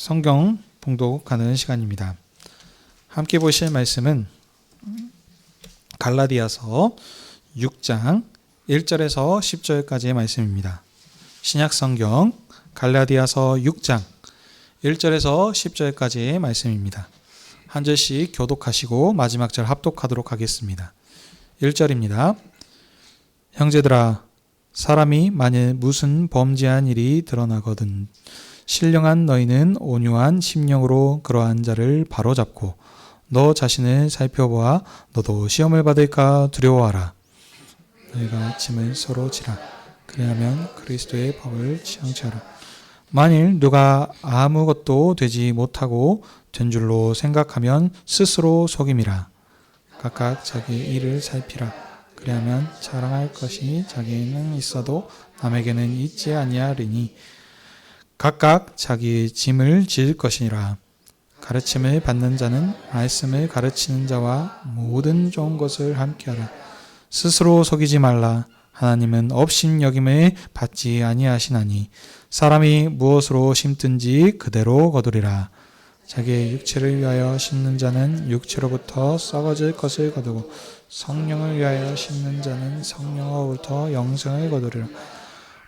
성경 봉독하는 시간입니다. 함께 보실 말씀은 갈라디아서 6장 1절에서 10절까지의 말씀입니다. 신약 성경 갈라디아서 6장 1절에서 10절까지의 말씀입니다. 한 절씩 교독하시고 마지막 절 합독하도록 하겠습니다. 1절입니다. 형제들아, 사람이 만일 무슨 범죄한 일이 드러나거든 신령한 너희는 온유한 심령으로 그러한 자를 바로잡고 너 자신을 살펴보아 너도 시험을 받을까 두려워하라. 너희가 짐을 서로 지라. 그리하면 그리스도의 법을 지향하라. 만일 누가 아무것도 되지 못하고 된 줄로 생각하면 스스로 속임이라. 각각 자기 일을 살피라. 그리하면 자랑할 것이 자기에는 있어도 남에게는 있지 아니하리니 각각 자기 짐을 질 것이니라. 가르침을 받는 자는 말씀을 가르치는 자와 모든 좋은 것을 함께하라. 스스로 속이지 말라. 하나님은 업신여김을 받지 아니하시나니 사람이 무엇으로 심든지 그대로 거두리라. 자기의 육체를 위하여 심는 자는 육체로부터 썩어질 것을 거두고 성령을 위하여 심는 자는 성령으로부터 영생을 거두리라.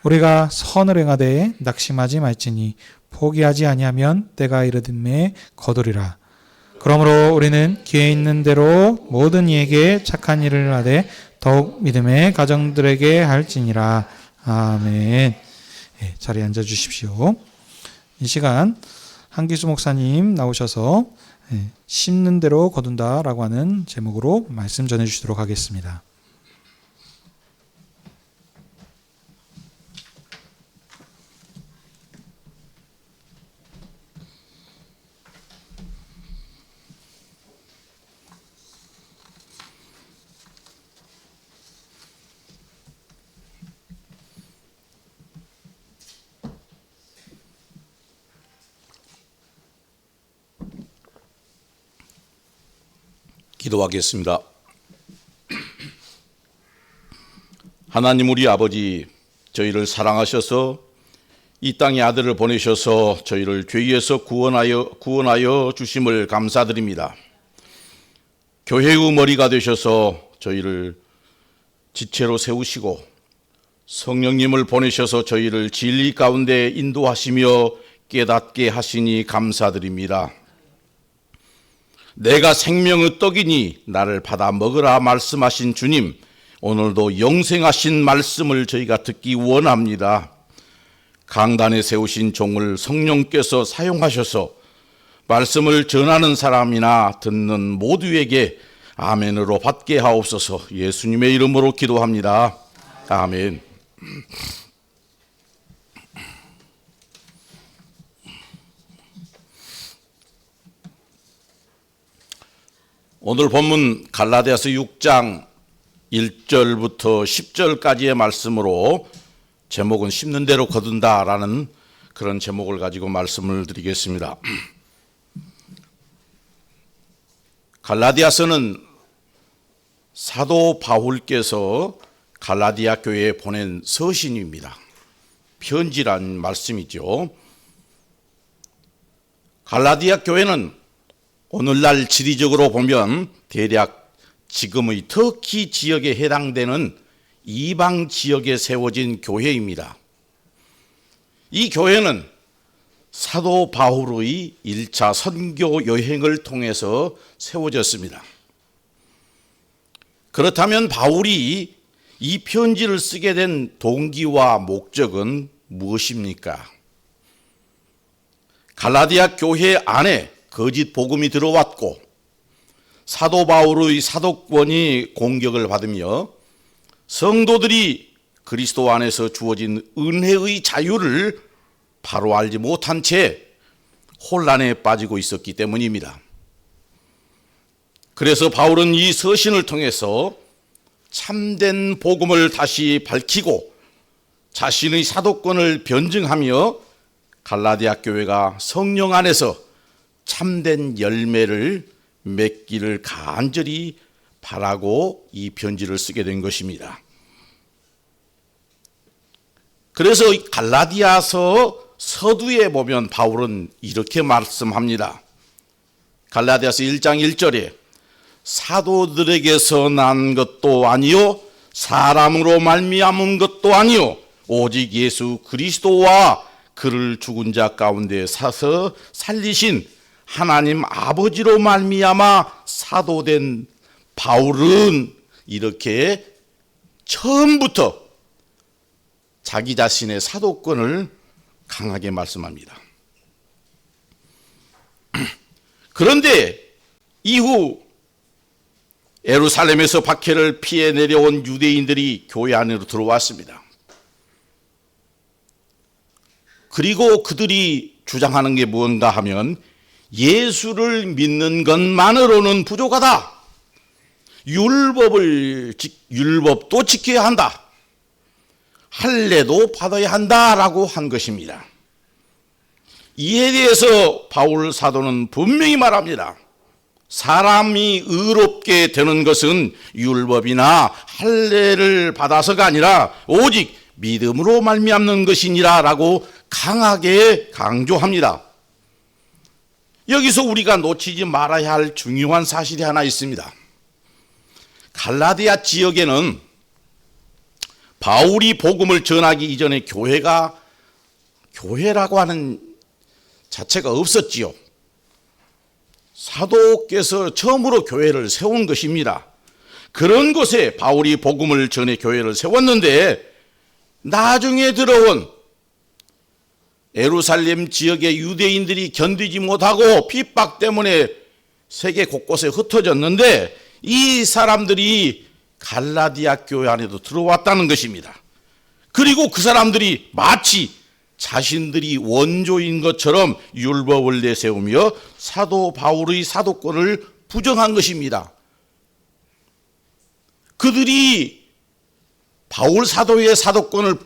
우리가 선을 행하되 낙심하지 말지니 포기하지 아니하면 때가 이르듬에 거두리라. 그러므로 우리는 기회 있는 대로 모든 이에게 착한 일을 하되 더욱 믿음의 가정들에게 할지니라. 아멘. 네, 자리에 앉아 주십시오. 이 시간 한기수 목사님 나오셔서 심는 대로 거둔다라고 하는 제목으로 말씀 전해 주시도록 하겠습니다. 기도하겠습니다. 하나님 우리 아버지, 저희를 사랑하셔서 이 땅에 아들을 보내셔서 저희를 죄에서 구원하여 주심을 감사드립니다. 교회의 머리가 되셔서 저희를 지체로 세우시고 성령님을 보내셔서 저희를 진리 가운데 인도하시며 깨닫게 하시니 감사드립니다. 내가 생명의 떡이니 나를 받아 먹으라 말씀하신 주님, 오늘도 영생하신 말씀을 저희가 듣기 원합니다. 강단에 세우신 종을 성령께서 사용하셔서 말씀을 전하는 사람이나 듣는 모두에게 아멘으로 받게 하옵소서. 예수님의 이름으로 기도합니다. 아멘. 오늘 본문 갈라디아서 6장 1절부터 10절까지의 말씀으로 제목은 심는 대로 거둔다라는 그런 제목을 가지고 말씀을 드리겠습니다. 갈라디아서는 사도 바울께서 갈라디아 교회에 보낸 서신입니다. 편지란 말씀이죠. 갈라디아 교회는 오늘날 지리적으로 보면 대략 지금의 터키 지역에 해당되는 이방 지역에 세워진 교회입니다. 이 교회는 사도 바울의 1차 선교 여행을 통해서 세워졌습니다. 그렇다면 바울이 이 편지를 쓰게 된 동기와 목적은 무엇입니까? 갈라디아 교회 안에 거짓 복음이 들어왔고 사도 바울의 사도권이 공격을 받으며 성도들이 그리스도 안에서 주어진 은혜의 자유를 바로 알지 못한 채 혼란에 빠지고 있었기 때문입니다. 그래서 바울은 이 서신을 통해서 참된 복음을 다시 밝히고 자신의 사도권을 변증하며 갈라디아 교회가 성령 안에서 참된 열매를 맺기를 간절히 바라고 이 편지를 쓰게 된 것입니다. 그래서 갈라디아서 서두에 보면 바울은 이렇게 말씀합니다. 갈라디아서 1장 1절에 사도들에게서 난 것도 아니요 사람으로 말미암은 것도 아니요 오직 예수 그리스도와 그를 죽은 자 가운데 사서 살리신 하나님 아버지로 말미암아 사도된 바울은 이렇게 처음부터 자기 자신의 사도권을 강하게 말씀합니다. 그런데 이후 예루살렘에서 박해를 피해 내려온 유대인들이 교회 안으로 들어왔습니다. 그리고 그들이 주장하는 게 뭔가 하면 예수를 믿는 것만으로는 부족하다. 율법도 지켜야 한다. 할례도 받아야 한다라고 한 것입니다. 이에 대해서 바울 사도는 분명히 말합니다. 사람이 의롭게 되는 것은 율법이나 할례를 받아서가 아니라 오직 믿음으로 말미암는 것이니라라고 강하게 강조합니다. 여기서 우리가 놓치지 말아야 할 중요한 사실이 하나 있습니다. 갈라디아 지역에는 바울이 복음을 전하기 이전에 교회라고 하는 자체가 없었지요. 사도께서 처음으로 교회를 세운 것입니다. 그런 곳에 바울이 복음을 전해 교회를 세웠는데 나중에 들어온 예루살렘 지역의 유대인들이 견디지 못하고 핍박 때문에 세계 곳곳에 흩어졌는데 이 사람들이 갈라디아 교회 안에도 들어왔다는 것입니다. 그리고 그 사람들이 마치 자신들이 원조인 것처럼 율법을 내세우며 사도 바울의 사도권을 부정한 것입니다. 그들이 바울 사도의 사도권을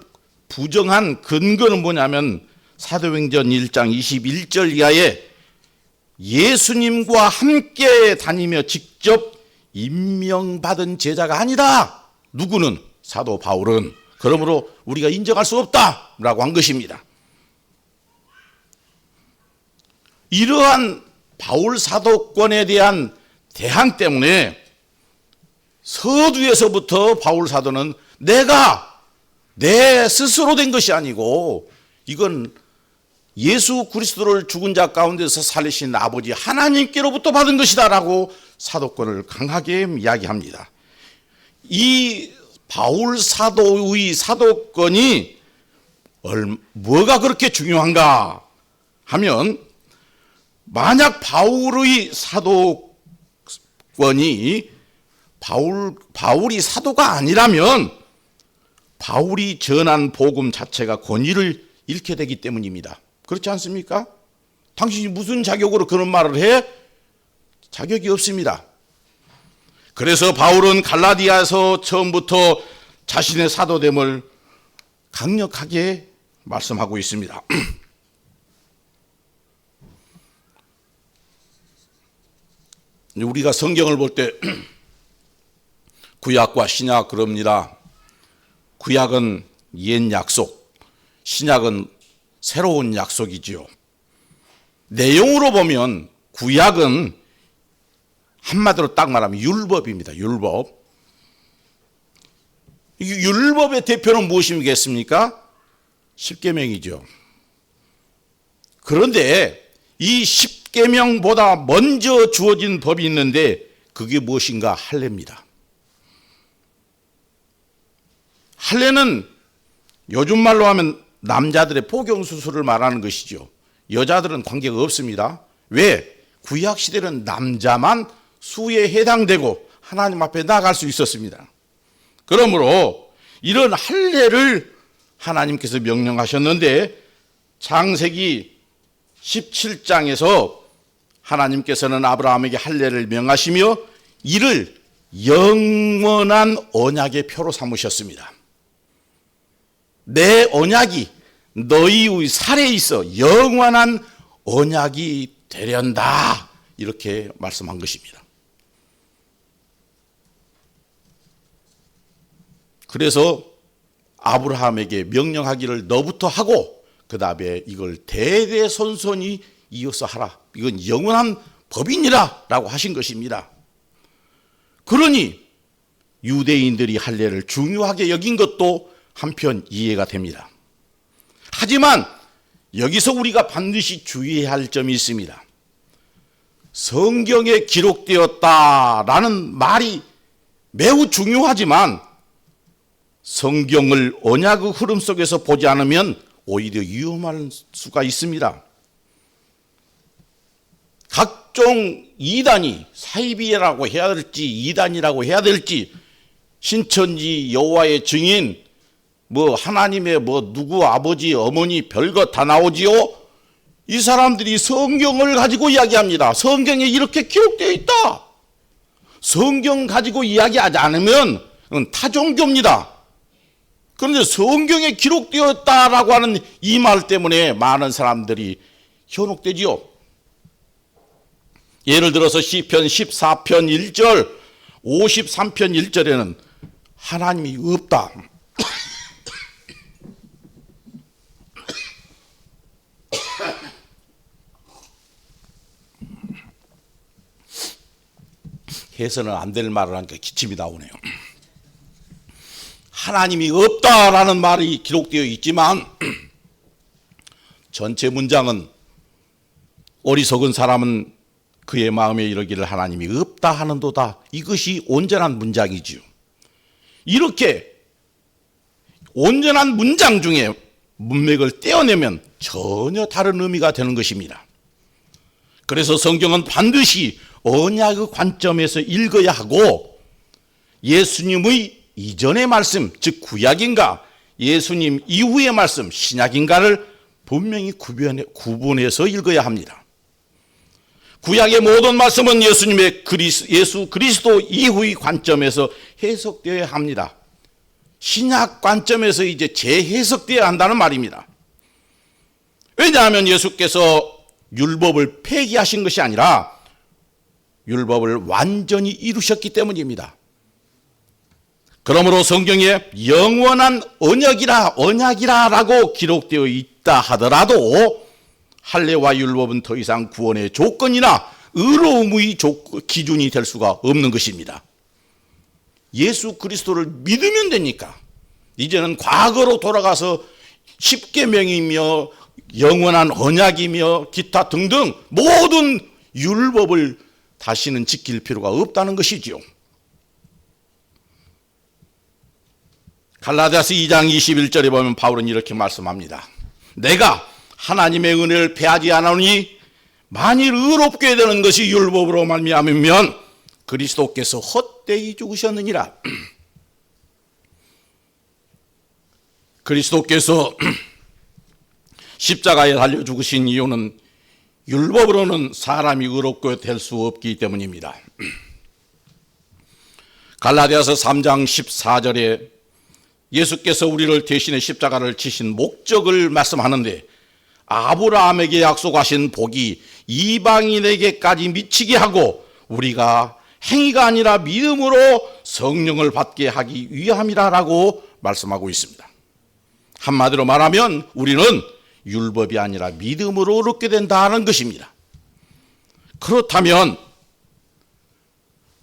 부정한 근거는 뭐냐면 사도행전 1장 21절 이하에 예수님과 함께 다니며 직접 임명받은 제자가 아니다. 누구는? 사도 바울은. 그러므로 우리가 인정할 수 없다라고 한 것입니다. 이러한 바울 사도권에 대한 대항 때문에 서두에서부터 바울 사도는 내가 내 스스로 된 것이 아니고 이건 예수 그리스도를 죽은 자 가운데서 살리신 아버지 하나님께로부터 받은 것이다라고 사도권을 강하게 이야기합니다. 이 바울 사도의 사도권이 뭐가 그렇게 중요한가 하면 만약 바울의 사도권이 바울이 사도가 아니라면 바울이 전한 복음 자체가 권위를 잃게 되기 때문입니다. 그렇지 않습니까? 당신이 무슨 자격으로 그런 말을 해? 자격이 없습니다. 그래서 바울은 갈라디아에서 처음부터 자신의 사도됨을 강력하게 말씀하고 있습니다. 우리가 성경을 볼 때 구약과 신약 그럽니다. 구약은 옛 약속, 신약은 새로운 약속이지요. 내용으로 보면 구약은 한마디로 딱 말하면 율법입니다. 율법. 율법의 대표는 무엇이겠습니까? 십계명이죠. 그런데 이 십계명보다 먼저 주어진 법이 있는데 그게 무엇인가? 할례입니다. 할례는 요즘 말로 하면 남자들의 포경수술을 말하는 것이죠. 여자들은 관계가 없습니다. 왜? 구약 시대는 남자만 수에 해당되고 하나님 앞에 나갈 수 있었습니다. 그러므로 이런 할례를 하나님께서 명령하셨는데 창세기 17장에서 하나님께서는 아브라함에게 할례를 명하시며 이를 영원한 언약의 표로 삼으셨습니다. 내 언약이 너희의 살에 있어 영원한 언약이 되련다. 이렇게 말씀한 것입니다. 그래서 아브라함에게 명령하기를 너부터 하고 그 다음에 이걸 대대손손이 이어서 하라. 이건 영원한 법이니라 라고 하신 것입니다. 그러니 유대인들이 할례를 중요하게 여긴 것도 한편 이해가 됩니다. 하지만 여기서 우리가 반드시 주의해야 할 점이 있습니다. 성경에 기록되었다라는 말이 매우 중요하지만 성경을 언약의 흐름 속에서 보지 않으면 오히려 위험할 수가 있습니다. 각종 이단이 사이비라고 해야 될지 이단이라고 해야 될지 신천지 여호와의 증인 하나님의 누구 아버지 어머니 별것 다 나오지요. 이 사람들이 성경을 가지고 이야기합니다. 성경에 이렇게 기록되어 있다. 성경 가지고 이야기하지 않으면 그건 타종교입니다. 그런데 성경에 기록되었다라고 하는 이 말 때문에 많은 사람들이 현혹되지요. 예를 들어서 시편 14편 1절 53편 1절에는 하나님이 없다. 해서는 안 될 말을 하니까 기침이 나오네요. 하나님이 없다라는 말이 기록되어 있지만 전체 문장은 어리석은 사람은 그의 마음에 이르기를 하나님이 없다 하는도다. 이것이 온전한 문장이지요. 이렇게 온전한 문장 중에 문맥을 떼어내면 전혀 다른 의미가 되는 것입니다. 그래서 성경은 반드시 언약의 관점에서 읽어야 하고 예수님의 이전의 말씀, 즉 구약인가 예수님 이후의 말씀, 신약인가를 분명히 구분해서 읽어야 합니다. 구약의 모든 말씀은 예수 그리스도 이후의 관점에서 해석되어야 합니다. 신약 관점에서 이제 재해석되어야 한다는 말입니다. 왜냐하면 예수께서 율법을 폐기하신 것이 아니라 율법을 완전히 이루셨기 때문입니다. 그러므로 성경에 영원한 언약이라고 기록되어 있다 하더라도 할례와 율법은 더 이상 구원의 조건이나 의로움의 기준이 될 수가 없는 것입니다. 예수 그리스도를 믿으면 되니까 이제는 과거로 돌아가서 십계명이며 영원한 언약이며 기타 등등 모든 율법을 다시는 지킬 필요가 없다는 것이지요. 갈라디아서 2장 21절에 보면 바울은 이렇게 말씀합니다. 내가 하나님의 은혜를 패하지 않으니 만일 의롭게 되는 것이 율법으로 말미암으면 그리스도께서 헛되이 죽으셨느니라. 그리스도께서 십자가에 달려 죽으신 이유는 율법으로는 사람이 의롭게 될 수 없기 때문입니다. 갈라디아서 3장 14절에 예수께서 우리를 대신해 십자가를 치신 목적을 말씀하는데 아브라함에게 약속하신 복이 이방인에게까지 미치게 하고 우리가 행위가 아니라 믿음으로 성령을 받게 하기 위함이라고 말씀하고 있습니다. 한마디로 말하면 우리는 율법이 아니라 믿음으로 의롭게 된다는 것입니다. 그렇다면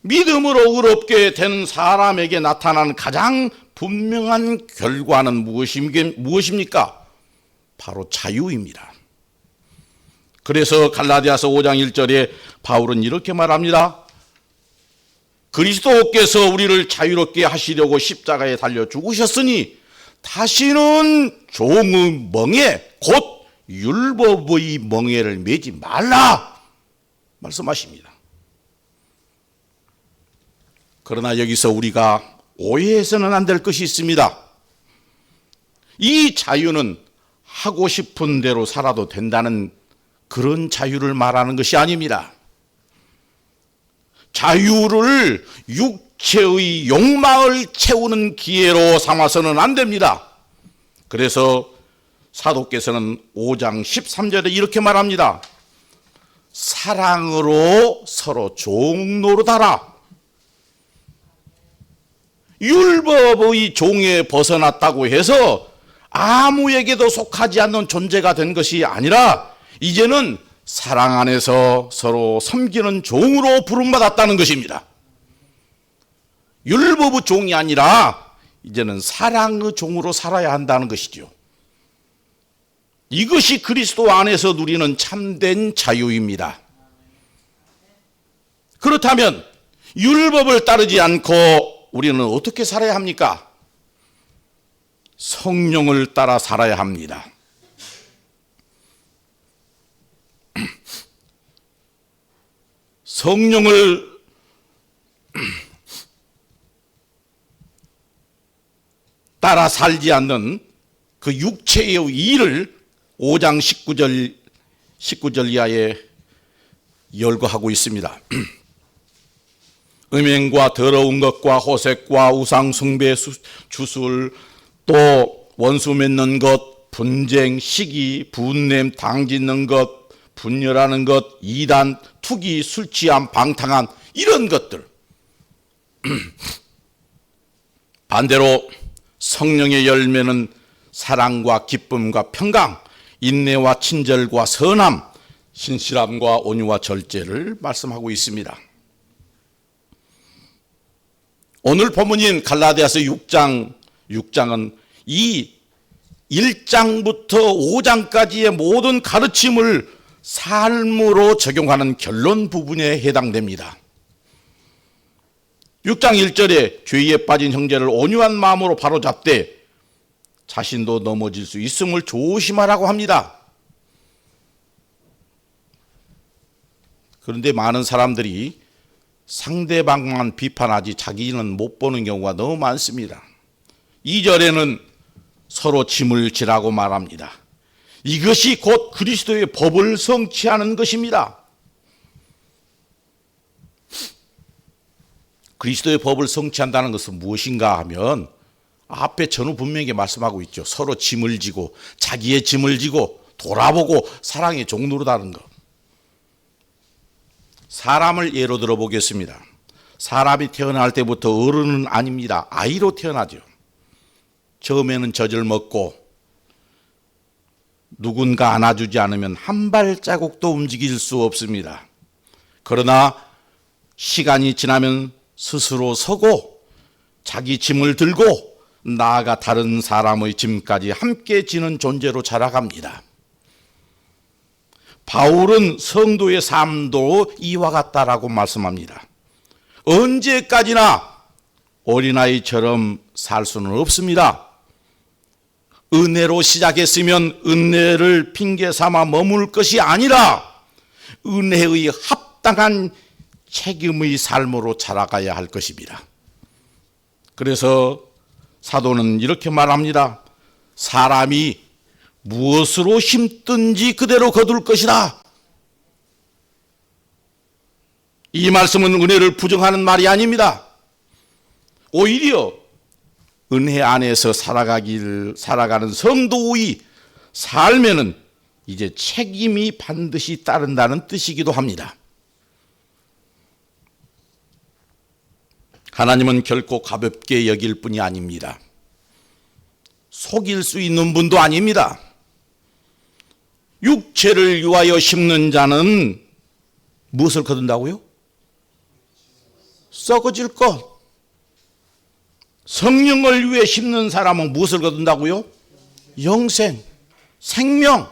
믿음으로 의롭게 된 사람에게 나타나는 가장 분명한 결과는 무엇입니까? 바로 자유입니다. 그래서 갈라디아서 5장 1절에 바울은 이렇게 말합니다. 그리스도께서 우리를 자유롭게 하시려고 십자가에 달려 죽으셨으니 다시는 종의 멍에 곧 율법의 멍에를 매지 말라 말씀하십니다. 그러나 여기서 우리가 오해해서는 안 될 것이 있습니다. 이 자유는 하고 싶은 대로 살아도 된다는 그런 자유를 말하는 것이 아닙니다. 자유를 육체의 욕망을 채우는 기회로 삼아서는 안 됩니다. 그래서 사도께서는 5장 13절에 이렇게 말합니다. 사랑으로 서로 종노릇하라. 율법의 종에 벗어났다고 해서 아무에게도 속하지 않는 존재가 된 것이 아니라 이제는 사랑 안에서 서로 섬기는 종으로 부름받았다는 것입니다. 율법의 종이 아니라 이제는 사랑의 종으로 살아야 한다는 것이죠. 이것이 그리스도 안에서 누리는 참된 자유입니다. 그렇다면 율법을 따르지 않고 우리는 어떻게 살아야 합니까? 성령을 따라 살아야 합니다. 성령을 따라 살지 않는 그 육체의 일을 5장 19절 이하에 열거하고 있습니다. 음행과 더러운 것과 호색과 우상 숭배 주술, 또 원수 맺는 것, 분쟁, 시기, 분냄, 당짓는 것, 분열하는 것, 이단, 투기, 술 취함, 방탕한 이런 것들. 반대로 성령의 열매는 사랑과 기쁨과 평강, 인내와 친절과 선함, 신실함과 온유와 절제를 말씀하고 있습니다. 오늘 본문인 갈라디아서 6장은 이 1장부터 5장까지의 모든 가르침을 삶으로 적용하는 결론 부분에 해당됩니다. 6장 1절에 죄에 빠진 형제를 온유한 마음으로 바로잡되 자신도 넘어질 수 있음을 조심하라고 합니다. 그런데 많은 사람들이 상대방만 비판하지 자기는 못 보는 경우가 너무 많습니다. 2절에는 서로 짐을 지라고 말합니다. 이것이 곧 그리스도의 법을 성취하는 것입니다. 그리스도의 법을 성취한다는 것은 무엇인가 하면 앞에 전후 분명히 말씀하고 있죠. 서로 짐을 지고 자기의 짐을 지고 돌아보고 사랑의 종노릇하는 것. 사람을 예로 들어 보겠습니다. 사람이 태어날 때부터 어른은 아닙니다. 아이로 태어나죠. 처음에는 젖을 먹고 누군가 안아주지 않으면 한 발자국도 움직일 수 없습니다. 그러나 시간이 지나면 스스로 서고 자기 짐을 들고 나아가 다른 사람의 짐까지 함께 지는 존재로 자라갑니다. 바울은 성도의 삶도 이와 같다라고 말씀합니다. 언제까지나 어린아이처럼 살 수는 없습니다. 은혜로 시작했으면 은혜를 핑계 삼아 머물 것이 아니라 은혜의 합당한 책임의 삶으로 자라가야 할 것입니다. 그래서 사도는 이렇게 말합니다. 사람이 무엇으로 힘든지 그대로 거둘 것이다. 이 말씀은 은혜를 부정하는 말이 아닙니다. 오히려 은혜 안에서 살아가는 성도의 삶에는 이제 책임이 반드시 따른다는 뜻이기도 합니다. 하나님은 결코 가볍게 여길 뿐이 아닙니다. 속일 수 있는 분도 아닙니다. 육체를 위하여 심는 자는 무엇을 거둔다고요? 썩어질 것. 성령을 위해 심는 사람은 무엇을 거둔다고요? 영생, 생명,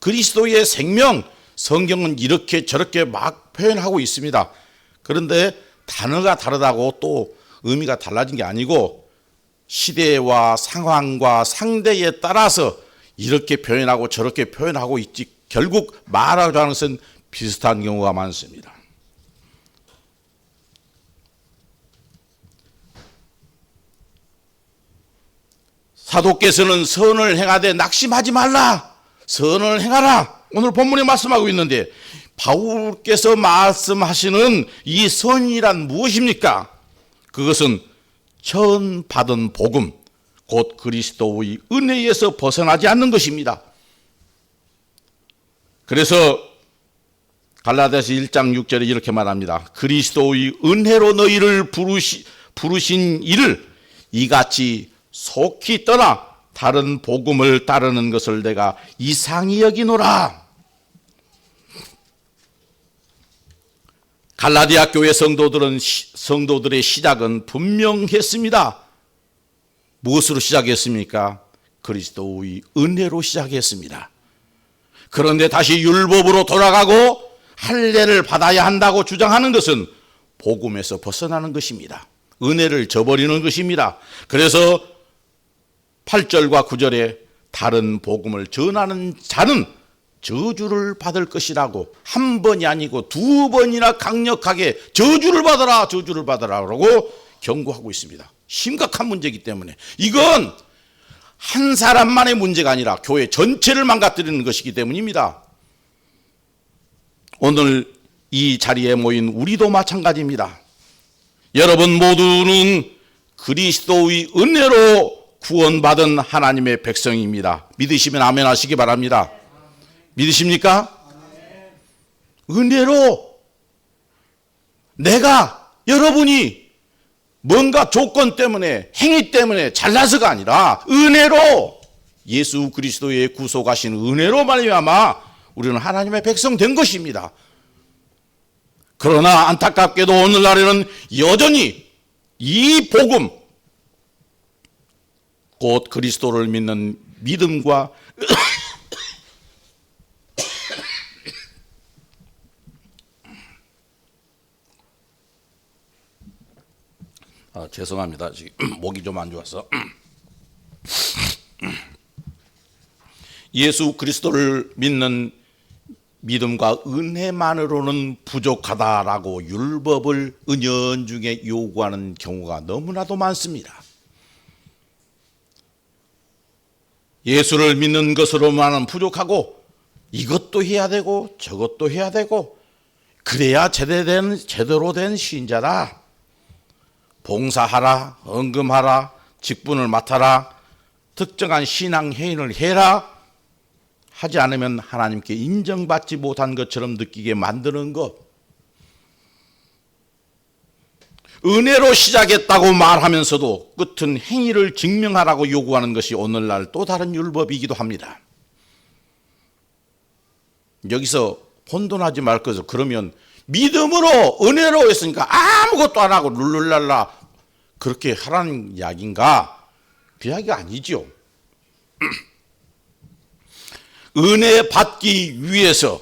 그리스도의 생명. 성경은 이렇게 저렇게 막 표현하고 있습니다. 그런데 단어가 다르다고 또 의미가 달라진 게 아니고 시대와 상황과 상대에 따라서 이렇게 표현하고 저렇게 표현하고 있지 결국 말하자고 하는 것은 비슷한 경우가 많습니다. 사도께서는 선을 행하되 낙심하지 말라. 선을 행하라. 오늘 본문에 말씀하고 있는데 바울께서 말씀하시는 이 선이란 무엇입니까? 그것은 처음 받은 복음, 곧 그리스도의 은혜에서 벗어나지 않는 것입니다. 그래서 갈라디아서 1장 6절에 이렇게 말합니다. 그리스도의 은혜로 너희를 부르신 이를 이같이 속히 떠나 다른 복음을 따르는 것을 내가 이상히 여기노라. 갈라디아 교회 성도들의 시작은 분명했습니다. 무엇으로 시작했습니까? 그리스도의 은혜로 시작했습니다. 그런데 다시 율법으로 돌아가고 할례를 받아야 한다고 주장하는 것은 복음에서 벗어나는 것입니다. 은혜를 저버리는 것입니다. 그래서 8절과 9절에 다른 복음을 전하는 자는 저주를 받을 것이라고 한 번이 아니고 두 번이나 강력하게 저주를 받아라, 저주를 받아라라고 경고하고 있습니다. 심각한 문제이기 때문에 이건 한 사람만의 문제가 아니라 교회 전체를 망가뜨리는 것이기 때문입니다. 오늘 이 자리에 모인 우리도 마찬가지입니다. 여러분 모두는 그리스도의 은혜로 구원받은 하나님의 백성입니다. 믿으시면 아멘 하시기 바랍니다. 믿으십니까? 은혜로 내가 여러분이 뭔가 조건 때문에 행위 때문에 잘나서가 아니라 은혜로 예수 그리스도의 구속하신 은혜로 말미암아 우리는 하나님의 백성 된 것입니다. 그러나 안타깝게도 오늘날에는 여전히 이 복음 곧 그리스도를 믿는 믿음과 죄송합니다. 지금 목이 좀 안 좋아서. 예수 그리스도를 믿는 믿음과 은혜만으로는 부족하다라고 율법을 은연중에 요구하는 경우가 너무나도 많습니다. 예수를 믿는 것으로만은 부족하고 이것도 해야 되고 저것도 해야 되고 그래야 제대로 된 신자다. 봉사하라, 헌금하라, 직분을 맡아라, 특정한 신앙 행위를 해라. 하지 않으면 하나님께 인정받지 못한 것처럼 느끼게 만드는 것. 은혜로 시작했다고 말하면서도 끝은 행위를 증명하라고 요구하는 것이 오늘날 또 다른 율법이기도 합니다. 여기서 혼돈하지 말 것을 그러면 믿음으로 은혜로 했으니까 아무것도 안 하고 룰룰랄라 그렇게 하라는 이야기인가? 그 이야기가 아니죠. 은혜 받기 위해서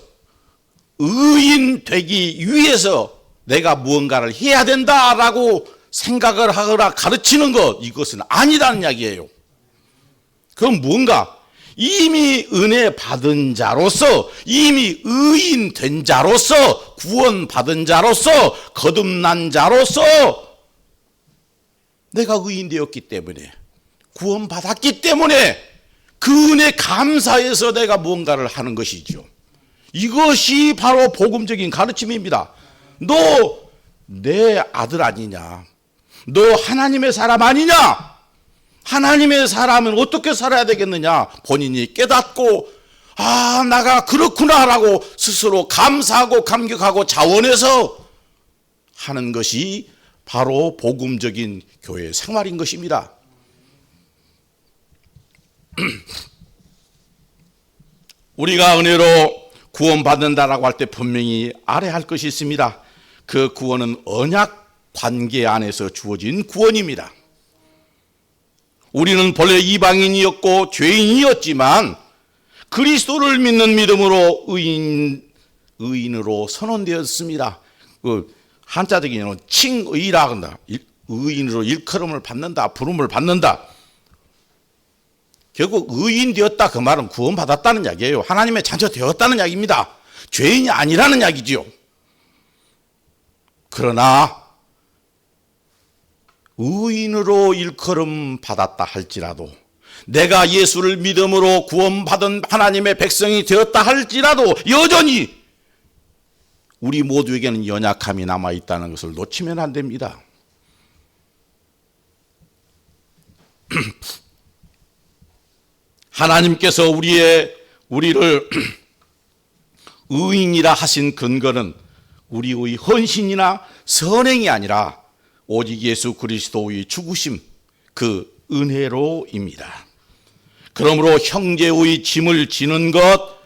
의인 되기 위해서 내가 무언가를 해야 된다라고 생각을 하거나 가르치는 것 이것은 아니라는 이야기예요. 그건 무언가 이미 은혜 받은 자로서 이미 의인 된 자로서 구원 받은 자로서 거듭난 자로서 내가 의인 되었기 때문에 구원 받았기 때문에 그 은혜 감사해서 내가 무언가를 하는 것이죠. 이것이 바로 복음적인 가르침입니다. 너 내 아들 아니냐? 너 하나님의 사람 아니냐? 하나님의 사람은 어떻게 살아야 되겠느냐? 본인이 깨닫고 나가 그렇구나라고 스스로 감사하고 감격하고 자원해서 하는 것이 바로 복음적인 교회 생활인 것입니다. 우리가 은혜로 구원받는다라고 할 때 분명히 알아야 할 것이 있습니다. 그 구원은 언약 관계 안에서 주어진 구원입니다. 우리는 본래 이방인이었고 죄인이었지만 그리스도를 믿는 믿음으로 의인으로 선언되었습니다. 그 한자적인 칭의라 한다. 의인으로 일컬음을 받는다, 부름을 받는다. 결국 의인 되었다 그 말은 구원받았다는 이야기예요. 하나님의 자녀 되었다는 이야기입니다. 죄인이 아니라는 이야기지요. 그러나 의인으로 일컬음 받았다 할지라도 내가 예수를 믿음으로 구원받은 하나님의 백성이 되었다 할지라도 여전히 우리 모두에게는 연약함이 남아있다는 것을 놓치면 안 됩니다. 하나님께서 우리를 의인이라 하신 근거는 우리의 헌신이나 선행이 아니라 오직 예수 그리스도의 죽으심 그 은혜로입니다. 그러므로 형제의 짐을 지는 것,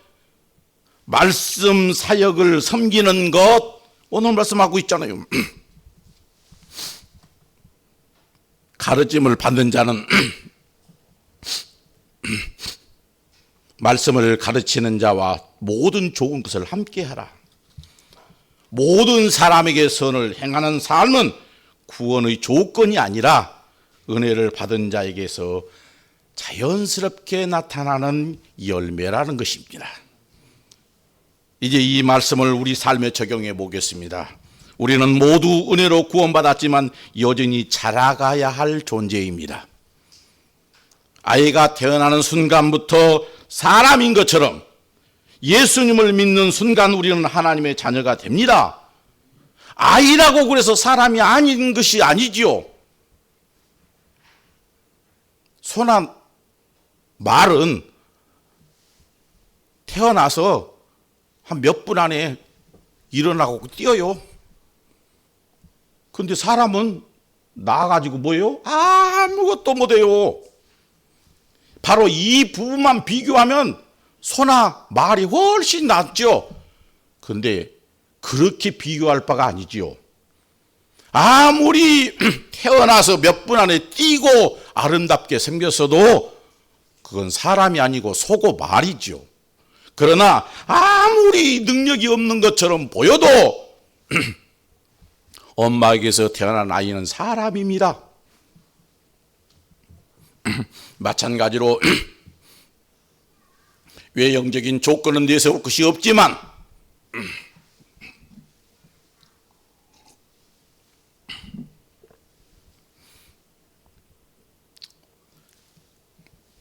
말씀 사역을 섬기는 것, 오늘 말씀하고 있잖아요. 가르침을 받는 자는 말씀을 가르치는 자와 모든 좋은 것을 함께하라. 모든 사람에게 선을 행하는 삶은 구원의 조건이 아니라 은혜를 받은 자에게서 자연스럽게 나타나는 열매라는 것입니다. 이제 이 말씀을 우리 삶에 적용해 보겠습니다. 우리는 모두 은혜로 구원받았지만 여전히 자라가야 할 존재입니다. 아이가 태어나는 순간부터 사람인 것처럼 예수님을 믿는 순간 우리는 하나님의 자녀가 됩니다. 아이라고 그래서 사람이 아닌 것이 아니지요. 소나 말은 태어나서 한 몇 분 안에 일어나고 뛰어요. 근데 사람은 나가지고 뭐예요? 아무것도 못해요. 바로 이 부분만 비교하면 소나 말이 훨씬 낫죠. 근데 그렇게 비교할 바가 아니지요. 아무리 태어나서 몇 분 안에 뛰고 아름답게 생겼어도 그건 사람이 아니고 소고 말이죠. 그러나 아무리 능력이 없는 것처럼 보여도 엄마에게서 태어난 아이는 사람입니다. 마찬가지로 외형적인 조건은 내세울 것이 없지만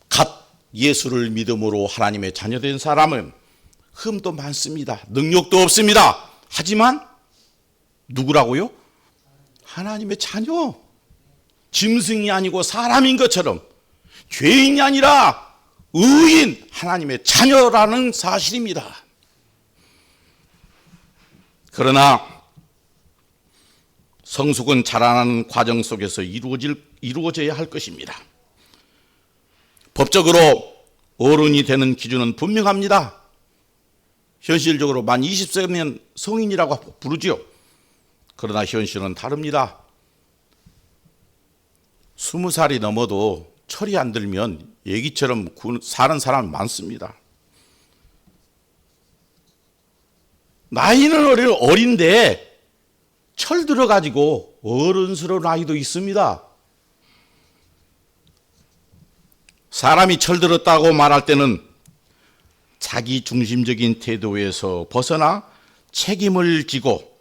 갓 예수를 믿음으로 하나님의 자녀된 사람은 흠도 많습니다. 능력도 없습니다. 하지만 누구라고요? 하나님의 자녀. 짐승이 아니고 사람인 것처럼 죄인이 아니라 의인, 하나님의 자녀라는 사실입니다. 그러나 성숙은 자라나는 과정 속에서 이루어져야 할 것입니다. 법적으로 어른이 되는 기준은 분명합니다. 현실적으로 만 20세면 성인이라고 부르죠. 그러나 현실은 다릅니다. 20살이 넘어도 철이 안 들면 얘기처럼 사는 사람이 많습니다. 나이는 어린데 철 들어가지고 어른스러운 아이도 있습니다. 사람이 철들었다고 말할 때는 자기 중심적인 태도에서 벗어나 책임을 지고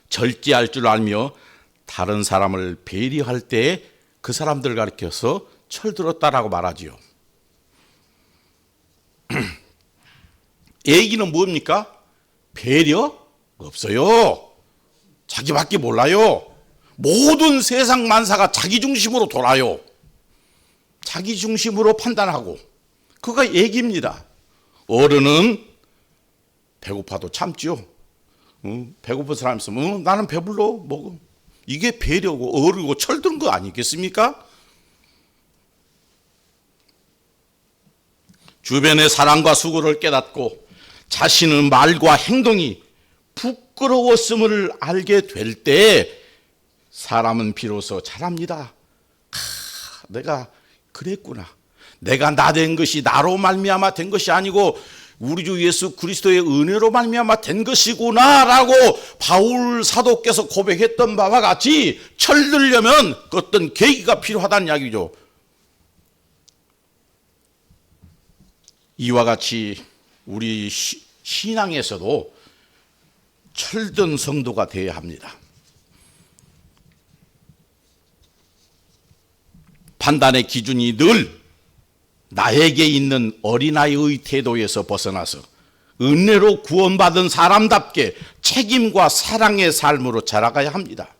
절제할 줄 알며 다른 사람을 배려할 때 그 사람들 가리켜서 철들었다라고 말하지요. 애기는 뭡니까? 배려? 없어요. 자기밖에 몰라요. 모든 세상 만사가 자기 중심으로 돌아요. 자기 중심으로 판단하고. 그가 애기입니다. 어른은 배고파도 참죠. 배고픈 사람 있으면 나는 배불러 먹어. 이게 배려고 어르고 철든 거 아니겠습니까? 주변의 사랑과 수고를 깨닫고 자신의 말과 행동이 부끄러웠음을 알게 될 때 사람은 비로소 잘합니다. 내가 그랬구나. 내가 나 된 것이 나로 말미암아 된 것이 아니고 우리 주 예수 그리스도의 은혜로 말미암아 된 것이구나라고 바울 사도께서 고백했던 바와 같이 철들려면 어떤 계기가 필요하다는 이야기죠. 이와 같이 우리 신앙에서도 철든 성도가 되어야 합니다. 판단의 기준이 늘 나에게 있는 어린아이의 태도에서 벗어나서 은혜로 구원받은 사람답게 책임과 사랑의 삶으로 자라가야 합니다.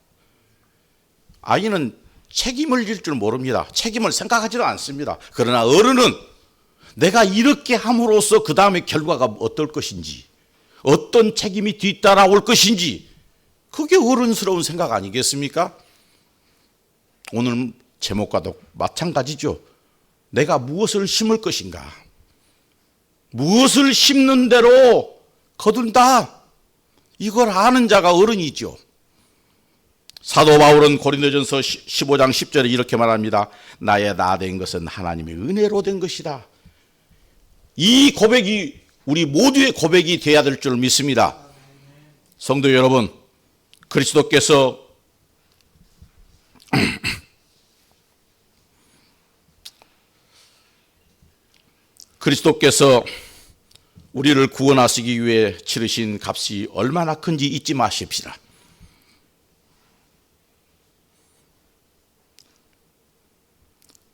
아이는 책임을 질 줄 모릅니다. 책임을 생각하지도 않습니다. 그러나 어른은 내가 이렇게 함으로써 그 다음에 결과가 어떨 것인지, 어떤 책임이 뒤따라올 것인지, 그게 어른스러운 생각 아니겠습니까? 오늘 제목과도 마찬가지죠. 내가 무엇을 심을 것인가? 무엇을 심는 대로 거둔다. 이걸 아는 자가 어른이죠. 사도 바울은 고린도전서 15장 10절에 이렇게 말합니다. 나의 나 된 것은 하나님의 은혜로 된 것이다. 이 고백이 우리 모두의 고백이 되어야 될 줄 믿습니다. 성도 여러분, 그리스도께서 우리를 구원하시기 위해 치르신 값이 얼마나 큰지 잊지 마십시다.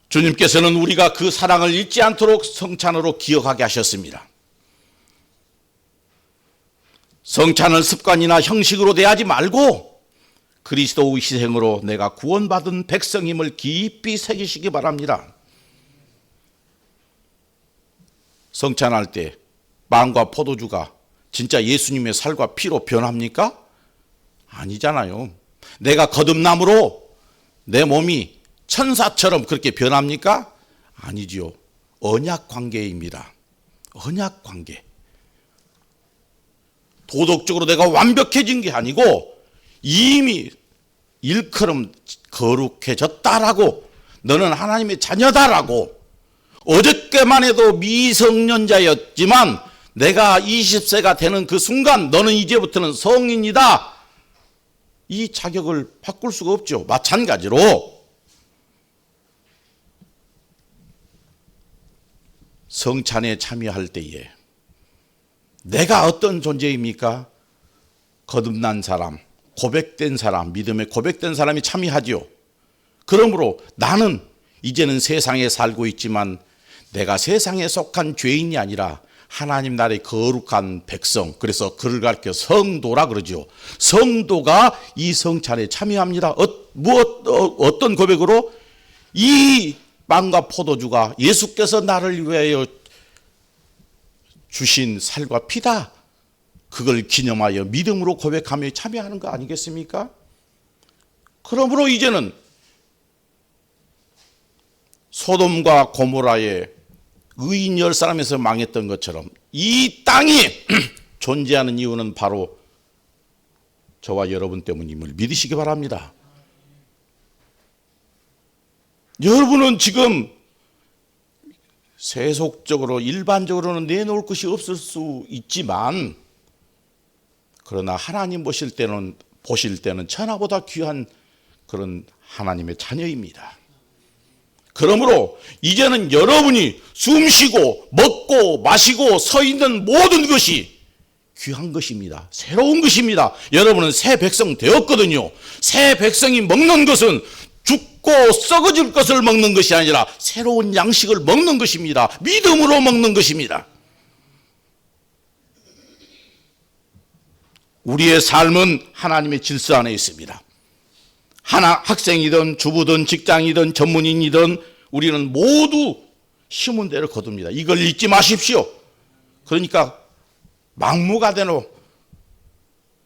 주님께서는 우리가 그 사랑을 잊지 않도록 성찬으로 기억하게 하셨습니다. 성찬을 습관이나 형식으로 대하지 말고 그리스도의 희생으로 내가 구원받은 백성임을 깊이 새기시기 바랍니다. 성찬할 때 빵과 포도주가 진짜 예수님의 살과 피로 변합니까? 아니잖아요. 내가 거듭남으로 내 몸이 천사처럼 그렇게 변합니까? 아니지요. 언약 관계입니다. 언약 관계. 도덕적으로 내가 완벽해진 게 아니고 이미 일컬음 거룩해졌다라고, 너는 하나님의 자녀다라고, 어저께만 해도 미성년자였지만 내가 20세가 되는 그 순간 너는 이제부터는 성인이다. 이 자격을 바꿀 수가 없죠. 마찬가지로 성찬에 참여할 때에 내가 어떤 존재입니까? 거듭난 사람, 고백된 사람, 믿음에 고백된 사람이 참여하지요. 그러므로 나는 이제는 세상에 살고 있지만 내가 세상에 속한 죄인이 아니라 하나님 나라의 거룩한 백성, 그래서 그를 가르쳐 성도라 그러죠. 성도가 이 성찬에 참여합니다. 어떤 고백으로? 이 빵과 포도주가 예수께서 나를 위하여 주신 살과 피다. 그걸 기념하여 믿음으로 고백하며 참여하는 거 아니겠습니까? 그러므로 이제는 소돔과 고모라의 의인 10사람에서 망했던 것처럼 이 땅이 존재하는 이유는 바로 저와 여러분 때문임을 믿으시기 바랍니다. 여러분은 지금 세속적으로 일반적으로는 내놓을 것이 없을 수 있지만, 그러나 하나님 보실 때는 천하보다 귀한 그런 하나님의 자녀입니다. 그러므로 이제는 여러분이 숨쉬고 먹고 마시고 서 있는 모든 것이 귀한 것입니다. 새로운 것입니다. 여러분은 새 백성 되었거든요. 새 백성이 먹는 것은 죽고 썩어질 것을 먹는 것이 아니라 새로운 양식을 먹는 것입니다. 믿음으로 먹는 것입니다. 우리의 삶은 하나님의 질서 안에 있습니다. 학생이든 주부든 직장이든 전문인이든 우리는 모두 심은 대로 거둡니다. 이걸 잊지 마십시오. 그러니까 막무가내로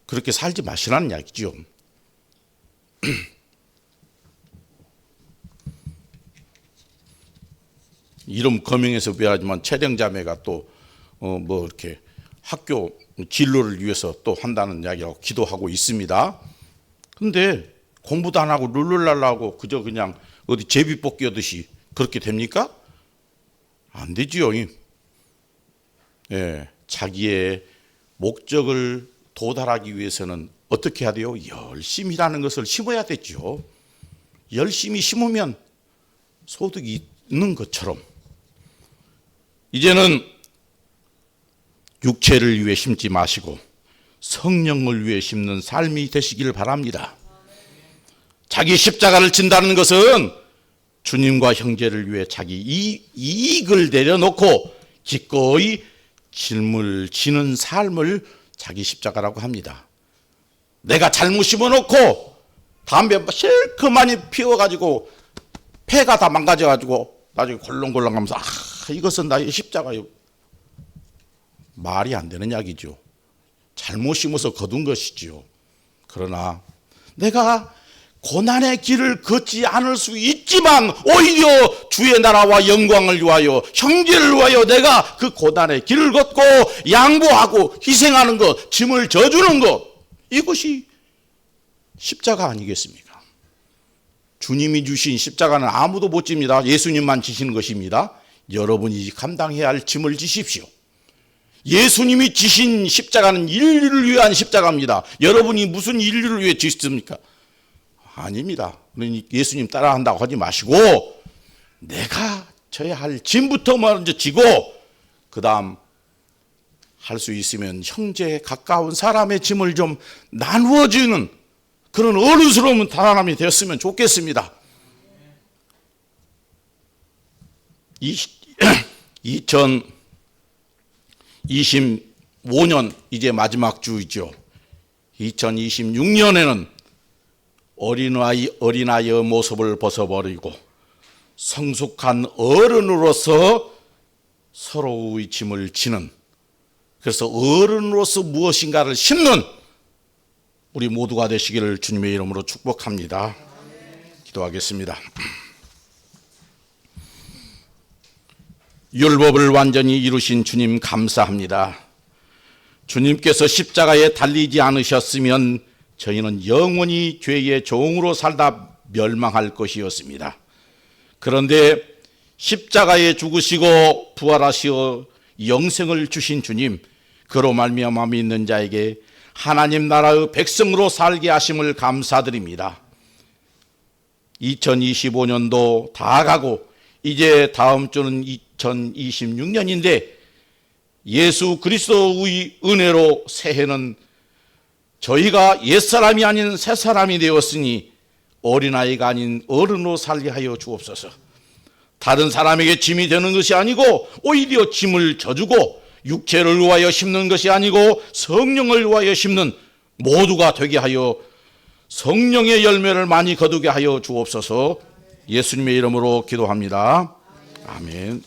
그렇게 살지 마시라는 이야기죠. 이름 거명해서 미안하지만 채령자매가 또 이렇게 학교 진로를 위해서 또 한다는 이야기하고 기도하고 있습니다. 근데 공부도 안 하고 룰루랄라 하고 그저 그냥 어디 제비뽑기 하듯이 그렇게 됩니까? 안 되지요. 예, 자기의 목적을 도달하기 위해서는 어떻게 해야 돼요? 열심히라는 것을 심어야 되죠. 열심히 심으면 소득이 있는 것처럼 이제는 육체를 위해 심지 마시고 성령을 위해 심는 삶이 되시길 바랍니다. 자기 십자가를 진다는 것은 주님과 형제를 위해 자기 이익을 내려놓고 기꺼이 짐을 지는 삶을 자기 십자가라고 합니다. 내가 잘못 심어놓고 담배 실컷 많이 피워가지고 폐가 다 망가져가지고 나중에 골렁골렁하면서 이것은 나의 십자가요. 말이 안 되는 이야기죠. 잘못 심어서 거둔 것이지요. 그러나 내가 고난의 길을 걷지 않을 수 있지만 오히려 주의 나라와 영광을 위하여, 형제를 위하여 내가 그 고난의 길을 걷고 양보하고 희생하는 것, 짐을 져주는 것, 이것이 십자가 아니겠습니까? 주님이 주신 십자가는 아무도 못 집니다. 예수님만 지시는 것입니다. 여러분이 감당해야 할 짐을 지십시오. 예수님이 지신 십자가는 인류를 위한 십자가입니다. 여러분이 무슨 인류를 위해 지십니까? 아닙니다. 그러니 예수님 따라한다고 하지 마시고 내가 져야 할 짐부터 먼저 지고 그 다음 할 수 있으면 형제 가까운 사람의 짐을 좀 나누어주는 그런 어른스러운 사람이 되었으면 좋겠습니다. 2025년 이제 마지막 주이죠. 2026년에는 어린아이의 모습을 벗어버리고 성숙한 어른으로서 서로의 짐을 지는, 그래서 어른으로서 무엇인가를 심는 우리 모두가 되시기를 주님의 이름으로 축복합니다. 기도하겠습니다. 율법을 완전히 이루신 주님 감사합니다. 주님께서 십자가에 달리지 않으셨으면 저희는 영원히 죄의 종으로 살다 멸망할 것이었습니다. 그런데 십자가에 죽으시고 부활하시어 영생을 주신 주님, 그로 말미암아 믿는 자에게 하나님 나라의 백성으로 살게 하심을 감사드립니다. 2025년도 다 가고 이제 다음 주는 2026년인데 예수 그리스도의 은혜로 새해는 저희가 옛사람이 아닌 새사람이 되었으니 어린아이가 아닌 어른으로 살게 하여 주옵소서. 다른 사람에게 짐이 되는 것이 아니고 오히려 짐을 져주고 육체를 위하여 심는 것이 아니고 성령을 위하여 심는 모두가 되게 하여 성령의 열매를 많이 거두게 하여 주옵소서. 예수님의 이름으로 기도합니다. 아멘.